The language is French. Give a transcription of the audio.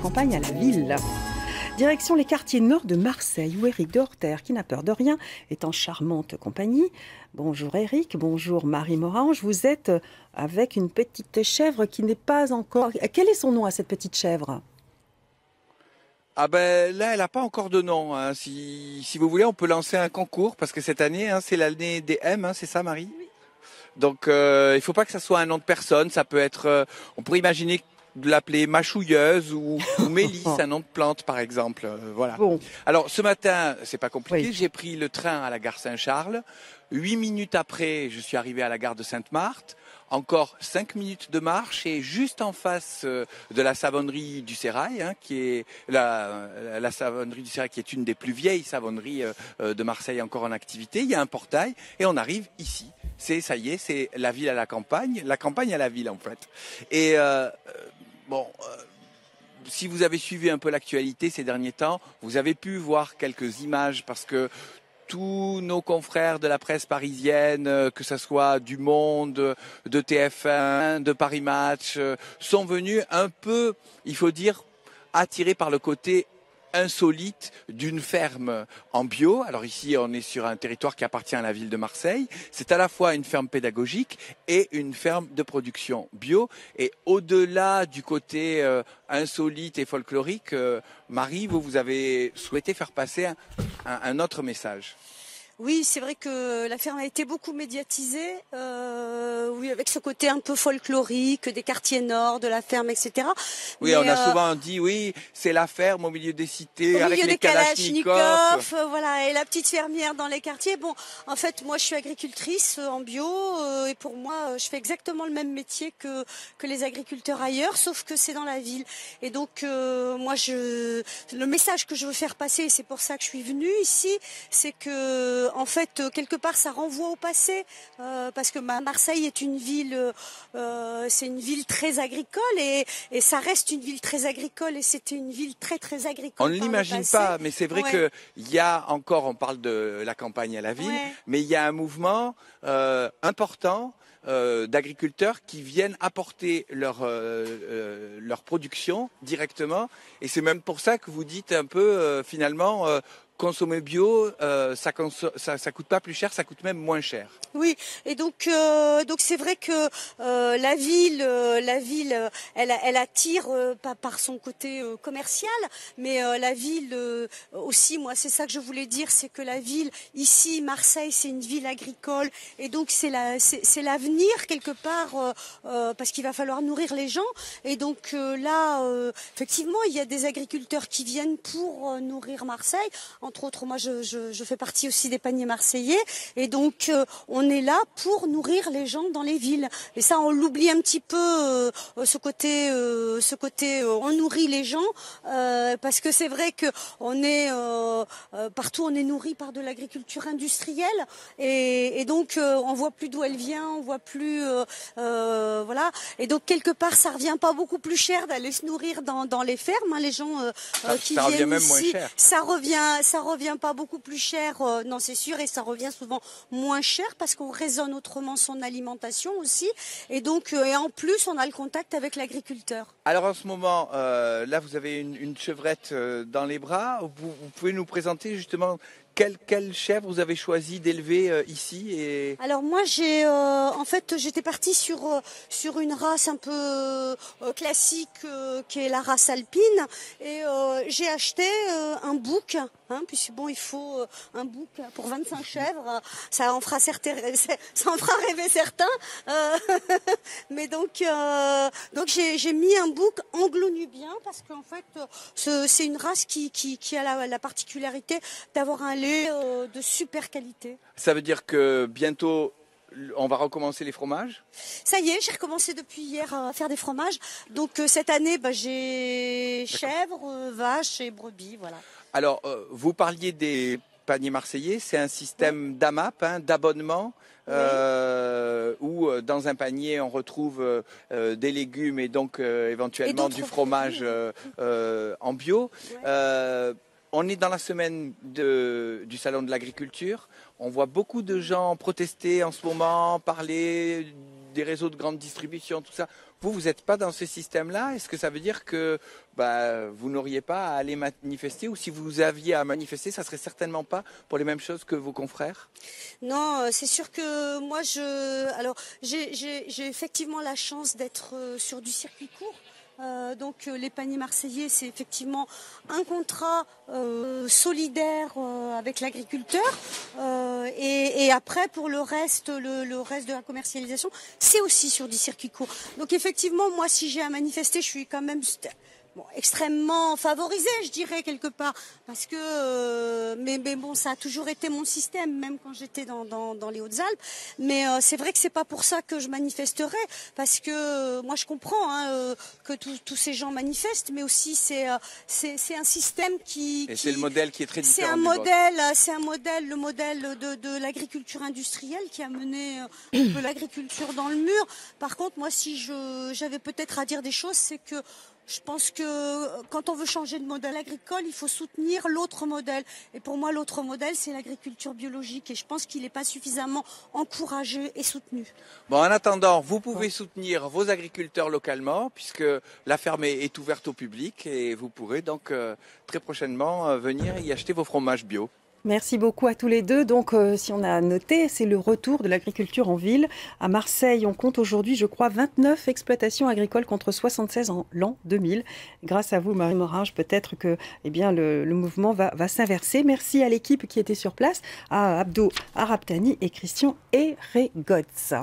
campagne à la ville. Direction les quartiers nord de Marseille, où Éric Deorter, qui n'a peur de rien, est en charmante compagnie. Bonjour Éric, bonjour Marie Morange. Vous êtes avec une petite chèvre qui n'est pas encore... Quel est son nom à cette petite chèvre ? Ah ben là, elle n'a pas encore de nom. Hein. Si vous voulez, on peut lancer un concours parce que cette année, c'est l'année des M, c'est ça, Marie? Oui. Donc, il faut pas que ça soit un nom de personne. Ça peut être, on pourrait imaginer de l'appeler Machouilleuse ou Mélisse, un nom de plante, par exemple. Voilà. Bon. Alors, ce matin, c'est pas compliqué. Oui. J'ai pris le train à la gare Saint-Charles. 8 minutes après, je suis arrivé à la gare de Sainte-Marthe. Encore 5 minutes de marche et juste en face de la savonnerie du Sérail, qui est la savonnerie du Sérail qui est une des plus vieilles savonneries de Marseille encore en activité. Il y a un portail et on arrive ici. Ça y est, c'est la ville à la campagne à la ville en fait. Et si vous avez suivi un peu l'actualité ces derniers temps, vous avez pu voir quelques images parce que tous nos confrères de la presse parisienne, que ce soit du Monde, de TF1, de Paris Match, sont venus un peu, il faut dire, attirés par le côté insolite d'une ferme en bio. Alors ici, on est sur un territoire qui appartient à la ville de Marseille. C'est à la fois une ferme pédagogique et une ferme de production bio. Et au-delà du côté insolite et folklorique, Marie, vous avez souhaité faire passer un autre message. Oui, c'est vrai que la ferme a été beaucoup médiatisée, oui, avec ce côté un peu folklorique des quartiers nord de la ferme, etc. Oui, on a souvent dit, oui, c'est la ferme au milieu des cités, avec les kalachnikovs, voilà, et la petite fermière dans les quartiers. Bon, en fait, moi, je suis agricultrice en bio, et pour moi, je fais exactement le même métier que les agriculteurs ailleurs, sauf que c'est dans la ville. Et donc, moi, le message que je veux faire passer, et c'est pour ça que je suis venue ici, c'est que en fait, quelque part, ça renvoie au passé, parce que Marseille est une ville, c'est une ville très agricole, et ça reste une ville très agricole, et c'était une ville très très agricole. On ne l'imagine pas, mais c'est vrai qu'il y a encore, on parle de la campagne à la ville, mais il y a un mouvement important d'agriculteurs qui viennent apporter leur production directement, et c'est même pour ça que vous dites un peu finalement consommer bio, ça coûte pas plus cher, ça coûte même moins cher. Oui, et donc c'est vrai que la ville, elle attire par son côté commercial, mais la ville aussi, moi, c'est ça que je voulais dire, c'est que la ville ici, Marseille, c'est une ville agricole, et donc c'est l'avenir quelque part, parce qu'il va falloir nourrir les gens, et donc là, effectivement, il y a des agriculteurs qui viennent pour nourrir Marseille. Entre autres, moi, je fais partie aussi des paniers marseillais, et donc on est là pour nourrir les gens dans les villes. Et ça, on l'oublie un petit peu, ce côté, on nourrit les gens, parce que c'est vrai que on est partout, on est nourri par de l'agriculture industrielle, et donc on voit plus d'où elle vient, on voit plus, voilà. Et donc quelque part, ça revient pas beaucoup plus cher d'aller se nourrir dans les fermes. Les gens qui ça viennent revient même ici, moins cher. ça revient pas beaucoup plus cher, non, c'est sûr, et ça revient souvent moins cher parce qu'on raisonne autrement son alimentation aussi, et donc et en plus on a le contact avec l'agriculteur. Alors en ce moment, là vous avez une chevrette dans les bras. Vous pouvez nous présenter justement quelle chèvre vous avez choisi d'élever ici Alors moi en fait j'étais partie sur une race un peu classique qui est la race alpine, et j'ai acheté un bouc, puisque bon, il faut un bouc pour 25 chèvres, ça en fera rêver certains, mais donc j'ai mis un bouc anglo-nubien parce qu'en fait c'est une race qui a la particularité d'avoir un lait de super qualité. Ça veut dire que bientôt on va recommencer les fromages? Ça y est, j'ai recommencé depuis hier à faire des fromages. Donc cette année, j'ai chèvres, vaches et brebis, voilà. Alors, vous parliez des paniers marseillais, c'est un système d'AMAP, d'abonnement, où dans un panier on retrouve des légumes et donc éventuellement du fromage en bio. On est dans la semaine du Salon de l'Agriculture. On voit beaucoup de gens protester en ce moment, parler des réseaux de grande distribution, tout ça. Vous n'êtes pas dans ce système-là? Est-ce que ça veut dire que vous n'auriez pas à aller manifester, ou si vous aviez à manifester, ça serait certainement pas pour les mêmes choses que vos confrères? Non, c'est sûr que moi, j'ai effectivement la chance d'être sur du circuit court. Donc les paniers marseillais, c'est effectivement un contrat solidaire avec l'agriculteur. Et après, pour le reste de la commercialisation, c'est aussi sur du circuit court. Donc effectivement, moi, si j'ai à manifester, je suis quand même extrêmement favorisée, je dirais, quelque part. Parce que, mais bon, ça a toujours été mon système, même quand j'étais dans les Hautes-Alpes. Mais c'est vrai que c'est pas pour ça que je manifesterai. Parce que moi, je comprends que tous ces gens manifestent, mais aussi c'est un système c'est le modèle qui est très différent. C'est un modèle, le modèle de l'agriculture industrielle qui a mené un peu l'agriculture dans le mur. Par contre, moi, si j'avais peut-être à dire des choses, c'est que je pense que quand on veut changer de modèle agricole, il faut soutenir l'autre modèle. Et pour moi, l'autre modèle, c'est l'agriculture biologique. Et je pense qu'il n'est pas suffisamment encouragé et soutenu. Bon, en attendant, vous pouvez soutenir vos agriculteurs localement, puisque la ferme est ouverte au public. Et vous pourrez donc très prochainement venir y acheter vos fromages bio. Merci beaucoup à tous les deux. Donc, si on a noté, c'est le retour de l'agriculture en ville. À Marseille, on compte aujourd'hui, je crois, 29 exploitations agricoles contre 76 en l'an 2000. Grâce à vous, Marie Morange, peut-être que le mouvement va s'inverser. Merci à l'équipe qui était sur place, à Abdo Araptani et Christian Erregotz.